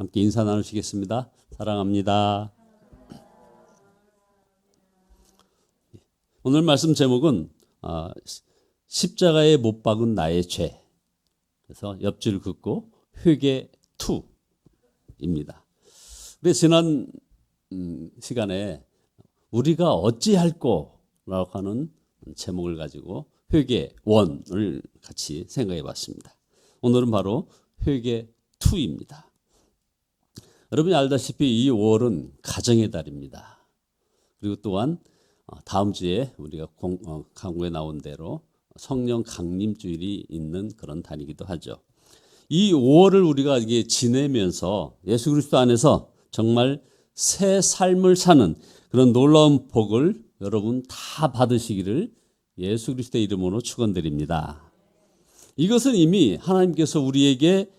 함께 인사 나누시겠습니다. 사랑합니다. 오늘 말씀 제목은 십자가에 못 박은 나의 죄. 그래서 옆줄 긋고 회개 2입니다. 근데 지난 시간에 우리가 어찌할꼬라고 하는 제목을 가지고 회개 1을 같이 생각해 봤습니다. 오늘은 바로 회개 2입니다. 여러분이 알다시피 이 5월은 가정의 달입니다. 그리고 또한 다음 주에 우리가 강구에 나온 대로 성령 강림주일이 있는 그런 달이기도 하죠. 이 5월을 우리가 이게 지내면서 예수 그리스도 안에서 정말 새 삶을 사는 그런 놀라운 복을 여러분 다 받으시기를 예수 그리스도의 이름으로 축원드립니다. 이것은 이미 하나님께서 우리에게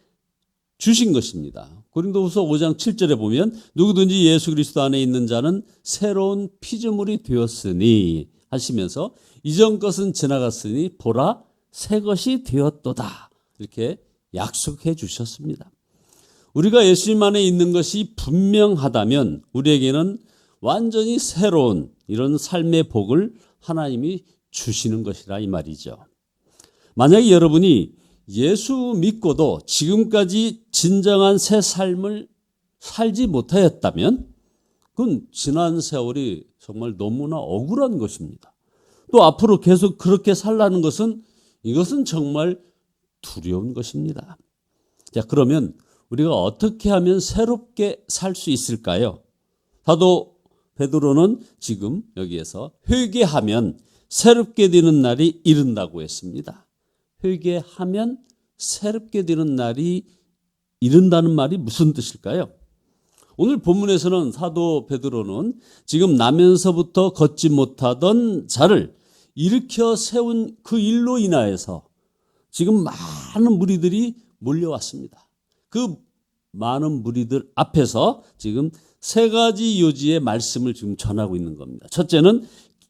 주신 것입니다. 고린도후서 5장 7절에 보면 누구든지 예수 그리스도 안에 있는 자는 새로운 피조물이 되었으니 하시면서 이전 것은 지나갔으니 보라 새 것이 되었도다 이렇게 약속해 주셨습니다. 우리가 예수님 안에 있는 것이 분명하다면 우리에게는 완전히 새로운 이런 삶의 복을 하나님이 주시는 것이라 이 말이죠. 만약에 여러분이 예수 믿고도 지금까지 진정한 새 삶을 살지 못하였다면 그건 지난 세월이 정말 너무나 억울한 것입니다. 또 앞으로 계속 그렇게 살라는 것은 이것은 정말 두려운 것입니다. 자, 그러면 우리가 어떻게 하면 새롭게 살 수 있을까요? 사도 베드로는 지금 여기에서 회개하면 새롭게 되는 날이 이른다고 했습니다. 회개하면 새롭게 되는 날이 이른다는 말이 무슨 뜻일까요? 오늘 본문에서는 사도 베드로는 지금 나면서부터 걷지 못하던 자를 일으켜 세운 그 일로 인하여서 지금 많은 무리들이 몰려왔습니다. 그 많은 무리들 앞에서 지금 세 가지 요지의 말씀을 지금 전하고 있는 겁니다. 첫째는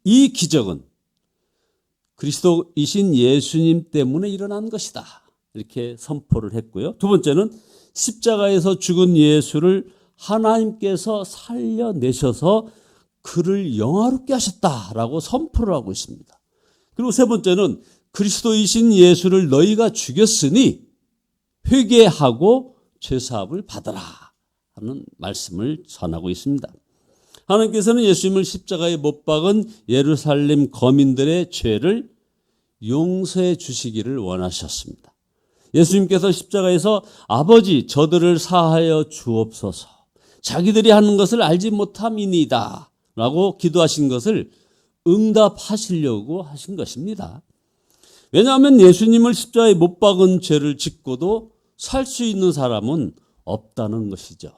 이 기적은 그리스도이신 예수님 때문에 일어난 것이다. 이렇게 선포를 했고요. 두 번째는 십자가에서 죽은 예수를 하나님께서 살려내셔서 그를 영화롭게 하셨다라고 선포를 하고 있습니다. 그리고 세 번째는 그리스도이신 예수를 너희가 죽였으니 회개하고 죄사함을 받으라 하는 말씀을 전하고 있습니다. 하나님께서는 예수님을 십자가에 못 박은 예루살렘 거민들의 죄를 용서해 주시기를 원하셨습니다. 예수님께서 십자가에서 아버지 저들을 사하여 주옵소서 자기들이 하는 것을 알지 못함이니이다 라고 기도하신 것을 응답하시려고 하신 것입니다. 왜냐하면 예수님을 십자가에 못 박은 죄를 짓고도 살 수 있는 사람은 없다는 것이죠.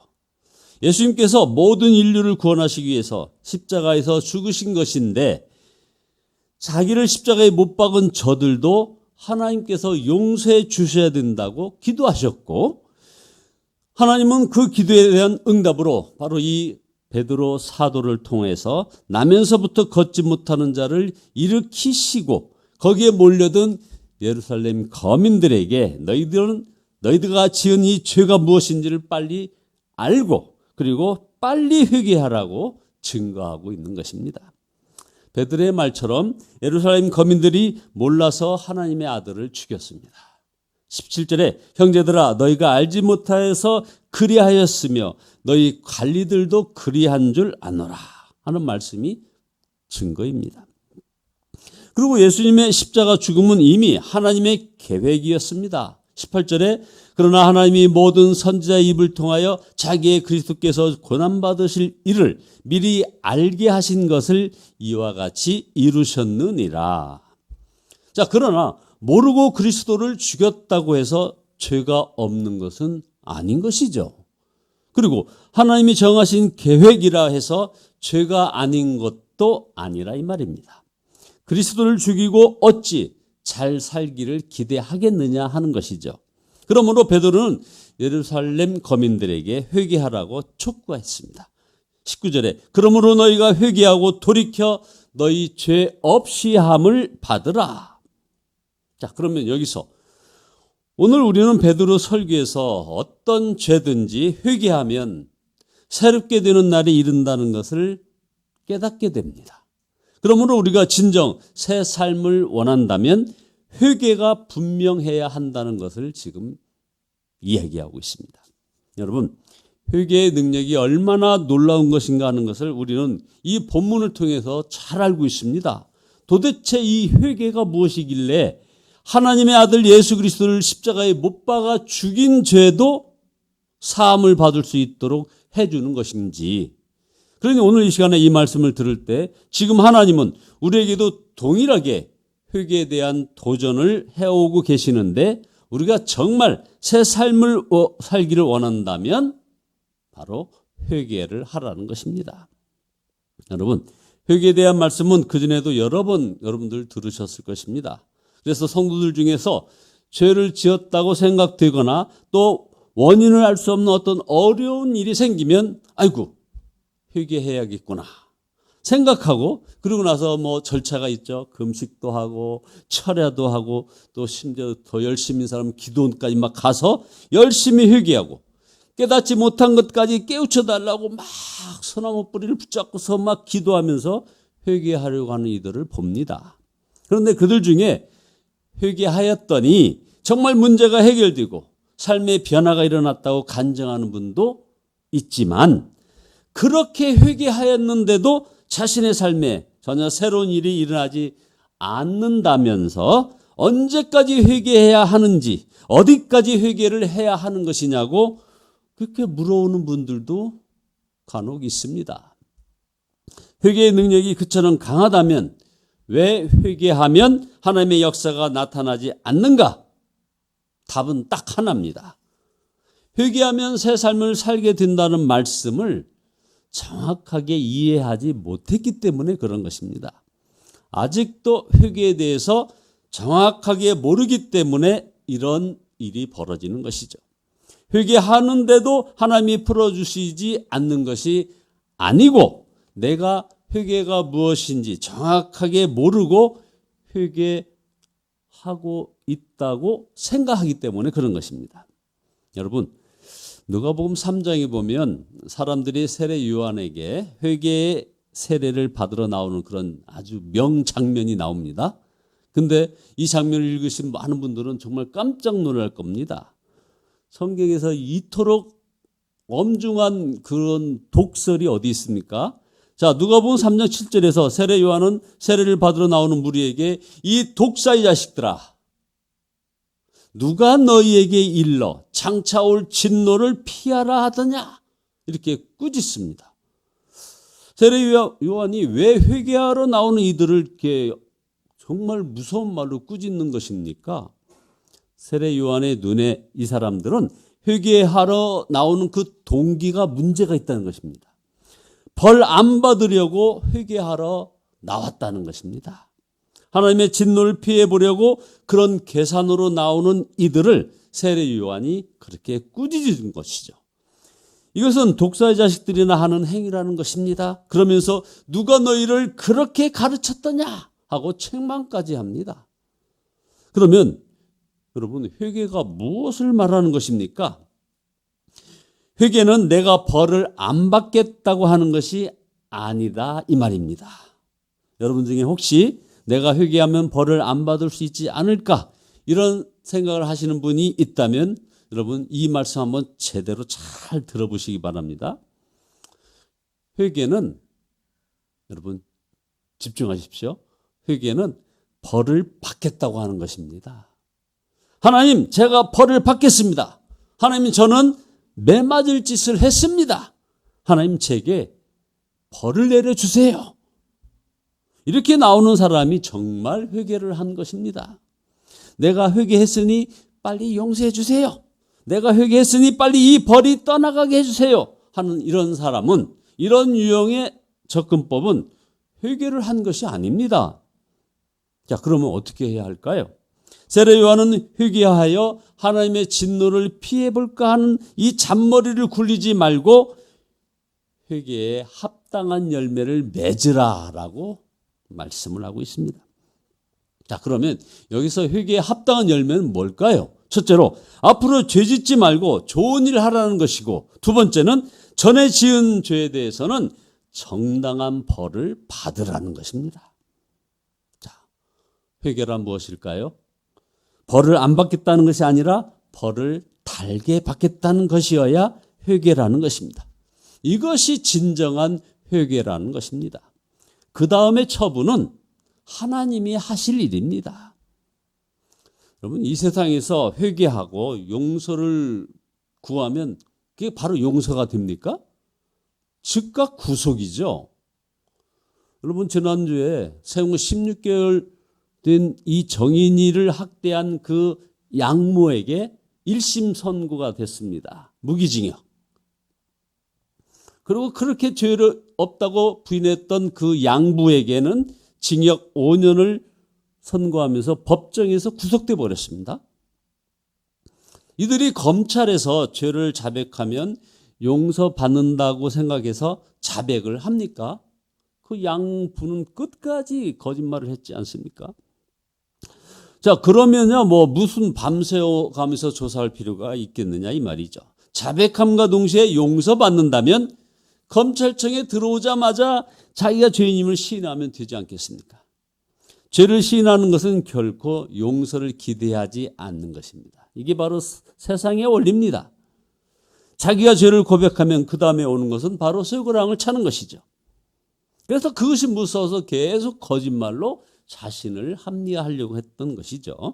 예수님께서 모든 인류를 구원하시기 위해서 십자가에서 죽으신 것인데 자기를 십자가에 못 박은 저들도 하나님께서 용서해 주셔야 된다고 기도하셨고 하나님은 그 기도에 대한 응답으로 바로 이 베드로 사도를 통해서 나면서부터 걷지 못하는 자를 일으키시고 거기에 몰려든 예루살렘 거민들에게 너희들가 지은 이 죄가 무엇인지를 빨리 알고 그리고 빨리 회개하라고 증거하고 있는 것입니다. 베드로의 말처럼 예루살렘 거민들이 몰라서 하나님의 아들을 죽였습니다. 17절에 형제들아 너희가 알지 못하여서 그리하였으며 너희 관리들도 그리한 줄 아노라 하는 말씀이 증거입니다. 그리고 예수님의 십자가 죽음은 이미 하나님의 계획이었습니다. 18절에 그러나 하나님이 모든 선지자의 입을 통하여 자기의 그리스도께서 고난받으실 일을 미리 알게 하신 것을 이와 같이 이루셨느니라. 자, 그러나 모르고 그리스도를 죽였다고 해서 죄가 없는 것은 아닌 것이죠. 그리고 하나님이 정하신 계획이라 해서 죄가 아닌 것도 아니라 이 말입니다. 그리스도를 죽이고 어찌 잘 살기를 기대하겠느냐 하는 것이죠. 그러므로 베드로는 예루살렘 거민들에게 회개하라고 촉구했습니다. 19절에 그러므로 너희가 회개하고 돌이켜 너희 죄 없이 함을 받으라. 자, 그러면 여기서 오늘 우리는 베드로 설교에서 어떤 죄든지 회개하면 새롭게 되는 날이 이른다는 것을 깨닫게 됩니다. 그러므로 우리가 진정 새 삶을 원한다면 회개가 분명해야 한다는 것을 지금 이야기하고 있습니다. 여러분, 회개의 능력이 얼마나 놀라운 것인가 하는 것을 우리는 이 본문을 통해서 잘 알고 있습니다. 도대체 이 회개가 무엇이길래 하나님의 아들 예수 그리스도를 십자가에 못 박아 죽인 죄도 사함을 받을 수 있도록 해주는 것인지. 그러니 오늘 이 시간에 이 말씀을 들을 때 지금 하나님은 우리에게도 동일하게 회개에 대한 도전을 해오고 계시는데 우리가 정말 새 삶을 살기를 원한다면 바로 회개를 하라는 것입니다. 여러분, 회개에 대한 말씀은 그전에도 여러 번 여러분들 들으셨을 것입니다. 그래서 성도들 중에서 죄를 지었다고 생각되거나 또 원인을 알 수 없는 어떤 어려운 일이 생기면 아이고 회개해야겠구나 생각하고 그러고 나서 뭐 절차가 있죠. 금식도 하고 철야도 하고 또 심지어 더 열심인 사람은 기도원까지 막 가서 열심히 회개하고 깨닫지 못한 것까지 깨우쳐 달라고 막 소나무 뿌리를 붙잡고서 막 기도하면서 회개하려고 하는 이들을 봅니다. 그런데 그들 중에 회개하였더니 정말 문제가 해결되고 삶의 변화가 일어났다고 간증하는 분도 있지만 그렇게 회개하였는데도 자신의 삶에 전혀 새로운 일이 일어나지 않는다면서 언제까지 회개해야 하는지 어디까지 회개를 해야 하는 것이냐고 그렇게 물어오는 분들도 간혹 있습니다. 회개의 능력이 그처럼 강하다면 왜 회개하면 하나님의 역사가 나타나지 않는가? 답은 딱 하나입니다. 회개하면 새 삶을 살게 된다는 말씀을 정확하게 이해하지 못했기 때문에 그런 것입니다. 아직도 회개에 대해서 정확하게 모르기 때문에 이런 일이 벌어지는 것이죠. 회개하는데도 하나님이 풀어주시지 않는 것이 아니고 내가 회개가 무엇인지 정확하게 모르고 회개하고 있다고 생각하기 때문에 그런 것입니다. 여러분, 누가복음 3장에 보면 사람들이 세례 요한에게 회개의 세례를 받으러 나오는 그런 아주 명장면이 나옵니다. 근데 이 장면을 읽으신 많은 분들은 정말 깜짝 놀랄 겁니다. 성경에서 이토록 엄중한 그런 독설이 어디 있습니까? 자, 누가복음 3장 7절에서 세례 요한은 세례를 받으러 나오는 무리에게 이 독사의 자식들아 누가 너희에게 일러 장차 올 진노를 피하라 하더냐 이렇게 꾸짖습니다. 세례 요한이 왜 회개하러 나오는 이들을 이렇게 정말 무서운 말로 꾸짖는 것입니까? 세례 요한의 눈에 이 사람들은 회개하러 나오는 그 동기가 문제가 있다는 것입니다. 벌 안 받으려고 회개하러 나왔다는 것입니다. 하나님의 진노를 피해보려고 그런 계산으로 나오는 이들을 세례 요한이 그렇게 꾸짖은 것이죠. 이것은 독사의 자식들이나 하는 행위라는 것입니다. 그러면서 누가 너희를 그렇게 가르쳤더냐 하고 책망까지 합니다. 그러면 여러분, 회개가 무엇을 말하는 것입니까? 회개는 내가 벌을 안 받겠다고 하는 것이 아니다 이 말입니다. 여러분 중에 혹시 내가 회개하면 벌을 안 받을 수 있지 않을까 이런 생각을 하시는 분이 있다면 여러분 이 말씀 한번 제대로 잘 들어보시기 바랍니다. 회개는 여러분 집중하십시오. 회개는 벌을 받겠다고 하는 것입니다. 하나님, 제가 벌을 받겠습니다. 하나님, 저는 매맞을 짓을 했습니다. 하나님, 제게 벌을 내려주세요. 이렇게 나오는 사람이 정말 회개를 한 것입니다. 내가 회개했으니 빨리 용서해 주세요. 내가 회개했으니 빨리 이 벌이 떠나가게 해주세요. 하는 이런 사람은, 이런 유형의 접근법은 회개를 한 것이 아닙니다. 자, 그러면 어떻게 해야 할까요? 세례 요한은 회개하여 하나님의 진노를 피해볼까 하는 이 잔머리를 굴리지 말고 회개에 합당한 열매를 맺으라라고 말씀을 하고 있습니다. 자, 그러면 여기서 회개에 합당한 열매는 뭘까요? 첫째로 앞으로 죄짓지 말고 좋은 일 하라는 것이고, 두 번째는 전에 지은 죄에 대해서는 정당한 벌을 받으라는 것입니다. 자, 회개란 무엇일까요? 벌을 안 받겠다는 것이 아니라 벌을 달게 받겠다는 것이어야 회개라는 것입니다. 이것이 진정한 회개라는 것입니다. 그 다음에 처분은 하나님이 하실 일입니다. 여러분, 이 세상에서 회개하고 용서를 구하면 그게 바로 용서가 됩니까? 즉각 구속이죠. 여러분, 지난주에 생후 16개월 된 이 정인이를 학대한 그 양모에게 1심 선고가 됐습니다. 무기징역. 그리고 그렇게 죄를 없다고 부인했던 그 양부에게는 징역 5년을 선고하면서 법정에서 구속돼 버렸습니다. 이들이 검찰에서 죄를 자백하면 용서받는다고 생각해서 자백을 합니까? 그 양부는 끝까지 거짓말을 했지 않습니까? 자, 그러면요, 무슨 밤새워 가면서 조사할 필요가 있겠느냐 이 말이죠. 자백함과 동시에 용서받는다면 검찰청에 들어오자마자 자기가 죄인임을 시인하면 되지 않겠습니까? 죄를 시인하는 것은 결코 용서를 기대하지 않는 것입니다. 이게 바로 세상의 원리입니다. 자기가 죄를 고백하면 그 다음에 오는 것은 바로 쇠고랑을 차는 것이죠. 그래서 그것이 무서워서 계속 거짓말로 자신을 합리화하려고 했던 것이죠.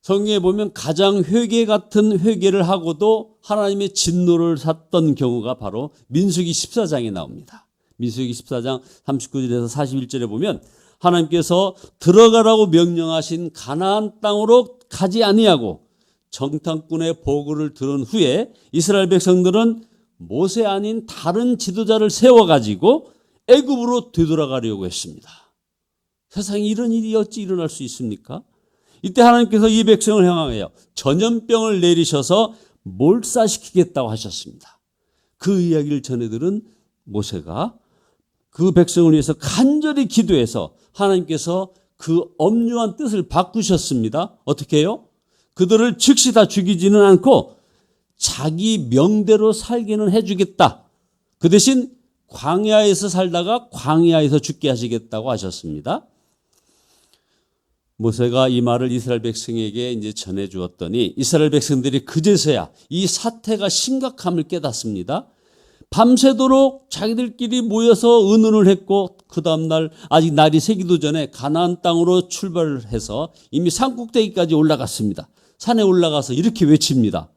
성경에 보면 가장 회개 같은 회개를 하고도 하나님의 진노를 샀던 경우가 바로 민수기 14장에 나옵니다. 민수기 14장 39절에서 41절에 보면 하나님께서 들어가라고 명령하신 가나안 땅으로 가지 아니하고 정탐꾼의 보고를 들은 후에 이스라엘 백성들은 모세 아닌 다른 지도자를 세워가지고 애굽으로 되돌아가려고 했습니다. 세상에 이런 일이 어찌 일어날 수 있습니까? 이때 하나님께서 이 백성을 향하여 전염병을 내리셔서 몰살시키겠다고 하셨습니다. 그 이야기를 전해들은 모세가 그 백성을 위해서 간절히 기도해서 하나님께서 그 엄중한 뜻을 바꾸셨습니다. 어떻게 해요? 그들을 즉시 다 죽이지는 않고 자기 명대로 살기는 해주겠다. 그 대신 광야에서 살다가 광야에서 죽게 하시겠다고 하셨습니다. 모세가 이 말을 이스라엘 백성에게 이제 전해 주었더니 이스라엘 백성들이 그제서야 이 사태가 심각함을 깨닫습니다. 밤새도록 자기들끼리 모여서 의논을 했고 그 다음날 아직 날이 새기도 전에 가나안 땅으로 출발을 해서 이미 산꼭대기까지 올라갔습니다. 산에 올라가서 이렇게 외칩니다.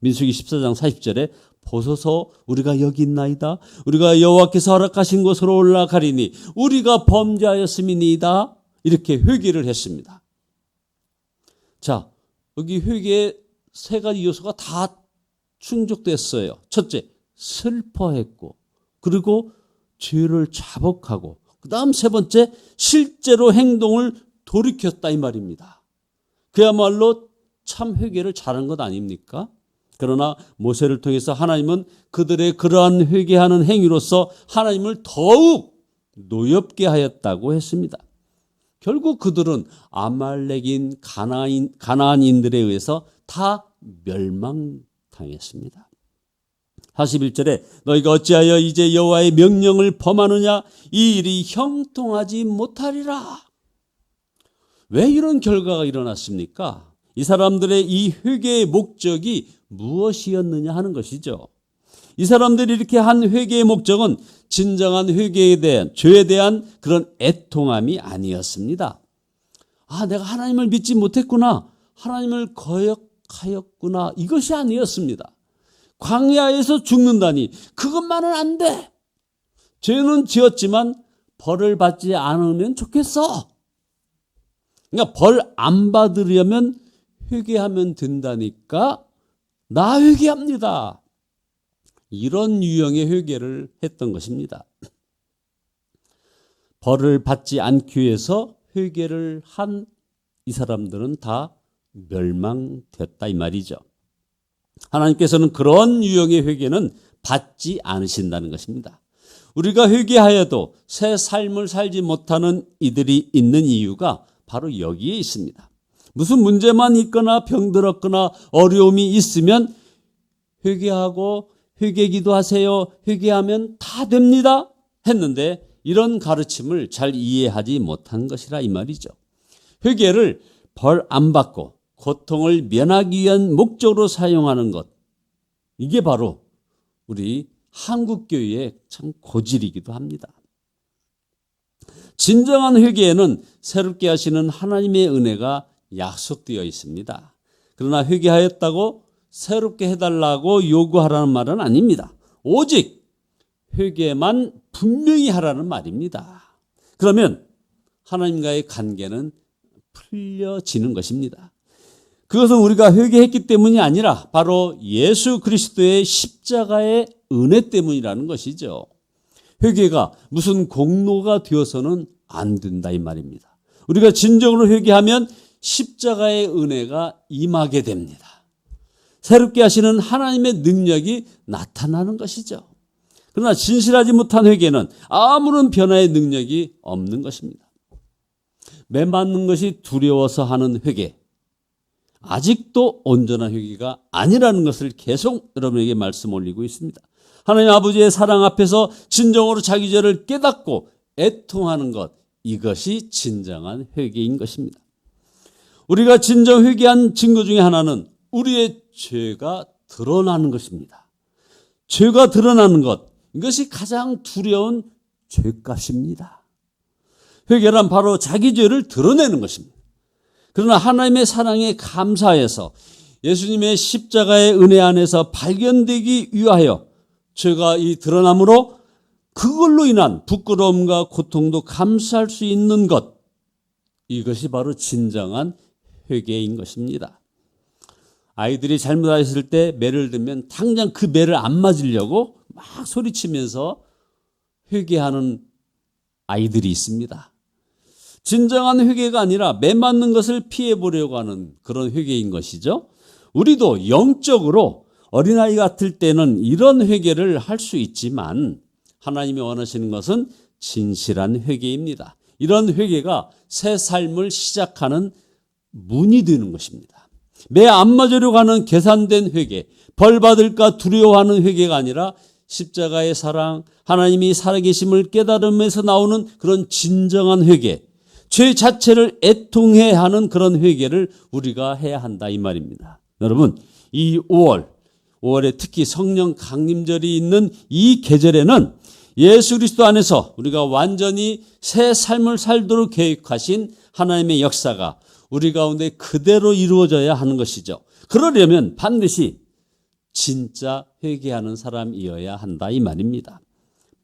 민수기 14장 40절에 보소서 우리가 여기 있나이다. 우리가 여호와께서 허락하신 곳으로 올라가리니 우리가 범죄하였음이니이다. 이렇게 회개를 했습니다. 자, 여기 회개의 세 가지 요소가 다 충족됐어요. 첫째, 슬퍼했고, 그리고 죄를 자복하고, 그 다음 세 번째, 실제로 행동을 돌이켰다 이 말입니다. 그야말로 참 회개를 잘한 것 아닙니까? 그러나 모세를 통해서 하나님은 그들의 그러한 회개하는 행위로서 하나님을 더욱 노엽게 하였다고 했습니다. 결국 그들은 아말렉인 가나안인들에 의해서 다 멸망당했습니다. 41절에 너희가 어찌하여 이제 여호와의 명령을 범하느냐? 이 일이 형통하지 못하리라. 왜 이런 결과가 일어났습니까? 이 사람들의 이 회개의 목적이 무엇이었느냐 하는 것이죠. 이 사람들이 이렇게 한 회개의 목적은 진정한 회개에 대한, 죄에 대한 그런 애통함이 아니었습니다. 아, 내가 하나님을 믿지 못했구나. 하나님을 거역하였구나. 이것이 아니었습니다. 광야에서 죽는다니 그것만은 안 돼. 죄는 지었지만 벌을 받지 않으면 좋겠어. 그러니까 벌 안 받으려면 회개하면 된다니까 나 회개합니다. 이런 유형의 회개를 했던 것입니다. 벌을 받지 않기 위해서 회개를 한 이 사람들은 다 멸망됐다 이 말이죠. 하나님께서는 그런 유형의 회개는 받지 않으신다는 것입니다. 우리가 회개하여도 새 삶을 살지 못하는 이들이 있는 이유가 바로 여기에 있습니다. 무슨 문제만 있거나 병들었거나 어려움이 있으면 회개하고 회개기도 하세요. 회개하면 다 됩니다. 했는데 이런 가르침을 잘 이해하지 못한 것이라 이 말이죠. 회개를 벌 안 받고 고통을 면하기 위한 목적으로 사용하는 것, 이게 바로 우리 한국교회의 참 고질이기도 합니다. 진정한 회개에는 새롭게 하시는 하나님의 은혜가 약속되어 있습니다. 그러나 회개하였다고 새롭게 해달라고 요구하라는 말은 아닙니다. 오직 회개만 분명히 하라는 말입니다. 그러면 하나님과의 관계는 풀려지는 것입니다. 그것은 우리가 회개했기 때문이 아니라 바로 예수 그리스도의 십자가의 은혜 때문이라는 것이죠. 회개가 무슨 공로가 되어서는 안 된다 이 말입니다. 우리가 진정으로 회개하면 십자가의 은혜가 임하게 됩니다. 새롭게 하시는 하나님의 능력이 나타나는 것이죠. 그러나 진실하지 못한 회개는 아무런 변화의 능력이 없는 것입니다. 매 맞는 것이 두려워서 하는 회개, 아직도 온전한 회개가 아니라는 것을 계속 여러분에게 말씀 올리고 있습니다. 하나님 아버지의 사랑 앞에서 진정으로 자기 죄를 깨닫고 애통하는 것, 이것이 진정한 회개인 것입니다. 우리가 진정 회개한 증거 중에 하나는 우리의 죄가 드러나는 것입니다. 죄가 드러나는 것, 이것이 가장 두려운 죄값입니다. 회개란 바로 자기 죄를 드러내는 것입니다. 그러나 하나님의 사랑에 감사해서 예수님의 십자가의 은혜 안에서 발견되기 위하여 죄가 이 드러남으로 그걸로 인한 부끄러움과 고통도 감수할 수 있는 것, 이것이 바로 진정한 회개인 것입니다. 아이들이 잘못하셨을 때 매를 들면 당장 그 매를 안 맞으려고 막 소리치면서 회개하는 아이들이 있습니다. 진정한 회개가 아니라 매 맞는 것을 피해보려고 하는 그런 회개인 것이죠. 우리도 영적으로 어린아이 같을 때는 이런 회개를 할 수 있지만 하나님이 원하시는 것은 진실한 회개입니다. 이런 회개가 새 삶을 시작하는 문이 되는 것입니다. 매 안 맞으려고 하는 계산된 회개, 벌 받을까 두려워하는 회개가 아니라 십자가의 사랑, 하나님이 살아계심을 깨달음에서 나오는 그런 진정한 회개, 죄 자체를 애통해 하는 그런 회개를 우리가 해야 한다 이 말입니다. 여러분, 이 5월에 특히 성령 강림절이 있는 이 계절에는 예수 그리스도 안에서 우리가 완전히 새 삶을 살도록 계획하신 하나님의 역사가 우리 가운데 그대로 이루어져야 하는 것이죠. 그러려면 반드시 진짜 회개하는 사람이어야 한다 이 말입니다.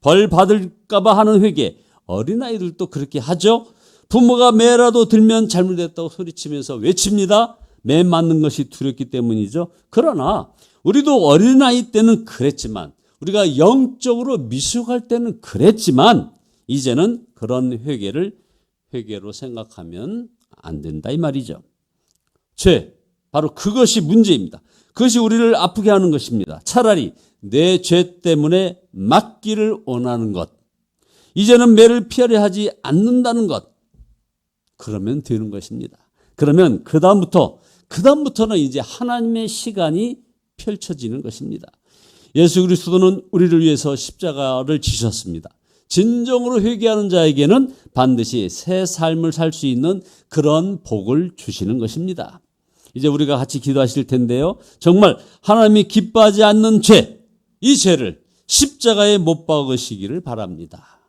벌 받을까 봐 하는 회개, 어린아이들도 그렇게 하죠. 부모가 매라도 들면 잘못했다고 소리치면서 외칩니다. 매 맞는 것이 두렵기 때문이죠. 그러나 우리도 어린아이 때는 그랬지만, 우리가 영적으로 미숙할 때는 그랬지만, 이제는 그런 회개를 회개로 생각하면 안 된다 이 말이죠. 죄, 바로 그것이 문제입니다. 그것이 우리를 아프게 하는 것입니다. 차라리 내 죄 때문에 맞기를 원하는 것, 이제는 매를 피하려 하지 않는다는 것, 그러면 되는 것입니다. 그러면 그다음부터는 이제 하나님의 시간이 펼쳐지는 것입니다. 예수 그리스도는 우리를 위해서 십자가를 지셨습니다. 진정으로 회개하는 자에게는 반드시 새 삶을 살 수 있는 그런 복을 주시는 것입니다. 이제 우리가 같이 기도하실 텐데요. 정말 하나님이 기뻐하지 않는 죄, 이 죄를 십자가에 못 박으시기를 바랍니다.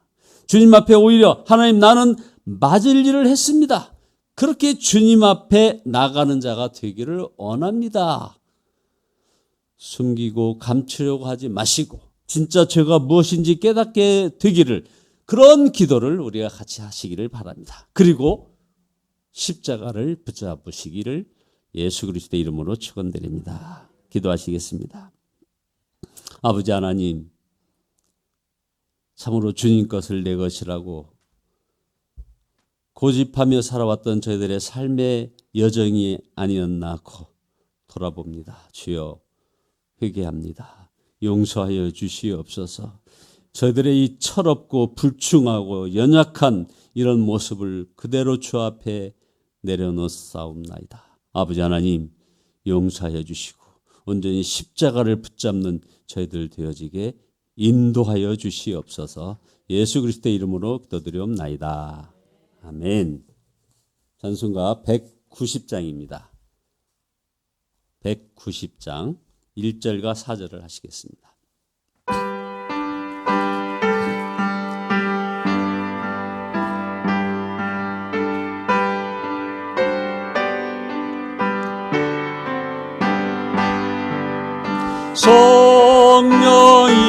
주님 앞에 오히려 하나님, 나는 맞을 일을 했습니다. 그렇게 주님 앞에 나가는 자가 되기를 원합니다. 숨기고 감추려고 하지 마시고 진짜 죄가 무엇인지 깨닫게 되기를, 그런 기도를 우리가 같이 하시기를 바랍니다. 그리고 십자가를 붙잡으시기를 예수 그리스도의 이름으로 축원드립니다. 기도하시겠습니다. 아버지 하나님, 참으로 주님 것을 내 것이라고 고집하며 살아왔던 저희들의 삶의 여정이 아니었나고 돌아봅니다. 주여, 회개합니다. 용서하여 주시옵소서. 저희들의 이 철없고 불충하고 연약한 이런 모습을 그대로 주 앞에 내려놓사옵나이다. 아버지 하나님, 용서하여 주시고 온전히 십자가를 붙잡는 저희들 되어지게 인도하여 주시옵소서. 예수 그리스도의 이름으로 기도드리옵나이다. 아멘. 찬송가 190장입니다. 190장 1절과 4절을 하시겠습니다.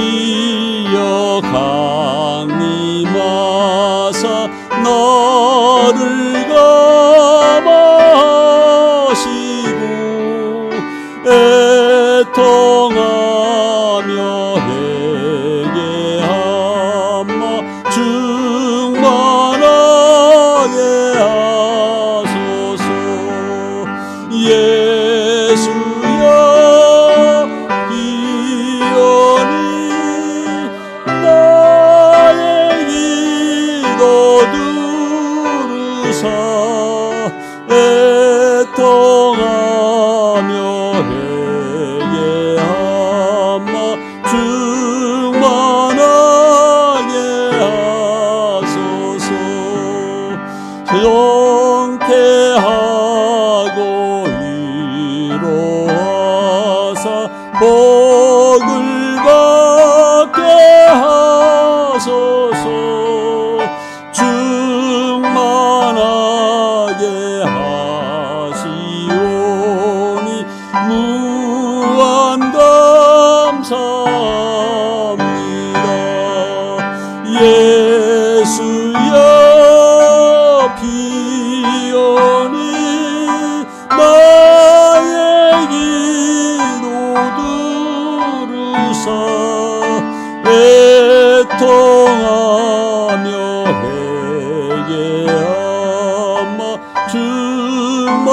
성령이여 강림하사 너를 감하시고 애통하며 회개하며 충만하게 하소서. 예수여 기원이 나의 기도 들으사 애통하며 회개하며 충만하게 하소서. 영케하고 위로하사 복을 받게 하소서. 충만하게 하시오니 무한 감사합니다. 예수여 기원이 나의 기도 들으사 애통하며 회개하며 충만